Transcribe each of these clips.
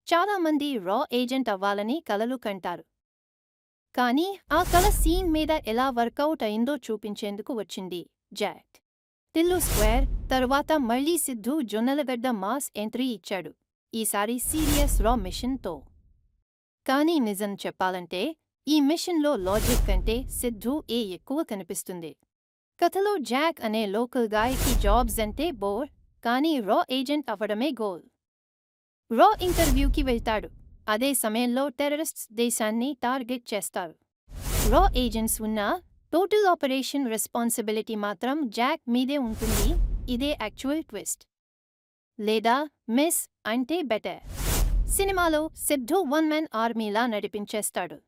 చాలామంది రా ఏజెంట్ అవ్వాలని కలలు కంటారు. కానీ ఆ కల సీన్ మీద ఎలా వర్కౌట్ అయిందో చూపించేందుకు వచ్చింది జాక్. తిల్లు స్క్వేర్ తరువాత మళ్లీ సిద్ధు జొన్నలగడ్డ మాస్ ఎంట్రీ ఇచ్చాడు, ఈసారి సీరియస్ రా మిషన్తో. కానీ నిజం చెప్పాలంటే ఈ మిషన్లో లాజిక్ కంటే సిద్ధు ఎక్కువ కనిపిస్తుంది. కథలో జాక్ అనే లోకల్ గాయ్కి జాబ్స్ అంటే బోర్, కానీ రా ఏజెంట్ అవ్వడమే గోల్. రా ఇంటర్వ్యూకి వెళ్తాడు, అదే సమయంలో టెర్రరిస్ట్స్ దేశాన్ని టార్గెట్ చేస్తారు. రా ఏజెంట్స్ ఉన్నా టోటల్ ఆపరేషన్ రెస్పాన్సిబిలిటీ మాత్రం జాక్ మీదే ఉంటుంది. ఇదే యాక్చువల్ ట్విస్ట్. లేదా మిస్ అంటే బెటర్. సినిమాలో సిద్ధు వన్ మ్యాన్ ఆర్మీలా నడిపించేస్తాడు.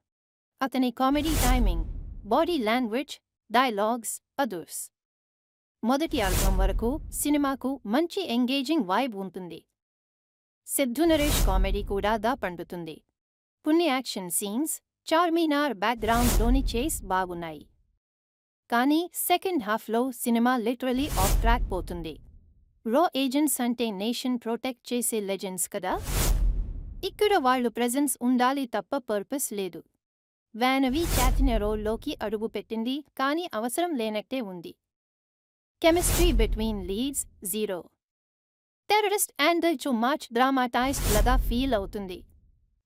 అతని comedy timing, body language, dialogues others. మొదటి అర్థం వరకు సినిమాకు మంచి ఎంగేజింగ్ వైబ్ ఉంటుంది. సిద్ధు నరేష్ కామెడీ కూడా పండుతుంది. కొన్ని యాక్షన్ సీన్స్, చార్మినార్ బ్యాక్గ్రౌండ్లోని చేస్ బాగున్నాయి. కానీ సెకండ్ హాఫ్లో సినిమా లిటరలీ ఆఫ్ ట్రాక్ పోతుంది. రా ఏజెంట్స్ అంటే నేషన్ ప్రొటెక్ట్ చేసే లెజెండ్స్ కదా. ఇక్కడ వాళ్ళు ప్రెజెన్స్ ఉండాలి తప్ప పర్పస్ లేదు. వానవి చాతిన రోల్లోకి అడుగు పెట్టింది, కానీ అవసరం లేనట్టే ఉంది. Chemistry between leads zero. Terrorist angle too much dramatised లాగా ఫీల్ అవుతుంది.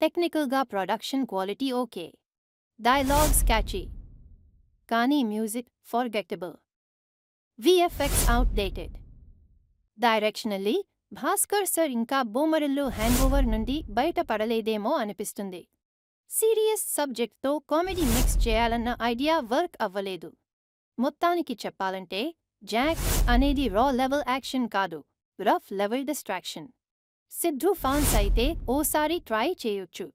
టెక్నికల్గా production quality okay, dialogues catchy, కానీ music forgettable, VFX outdated. Directionally Bhaskar sir ఇంకా బొమ్మరిల్లు హ్యాంగోవర్ నుండి బయటపడలేదేమో అనిపిస్తుంది. సీరియస్ సబ్జెక్ట్తో కామెడీ మిక్స్ చేయాలన్న ఐడియా వర్క్ అవ్వలేదు. మొత్తానికి చెప్పాలంటే జాక్ అనేది రా లెవెల్ యాక్షన్ కాదు, rough level distraction. Siddhu fans అయితే ఓసారి ట్రై చేయొచ్చు,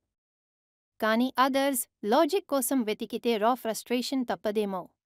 కానీ అదర్స్ లాజిక్ కోసం వెతికితే రా ఫ్రస్ట్రేషన్ తప్పదేమో.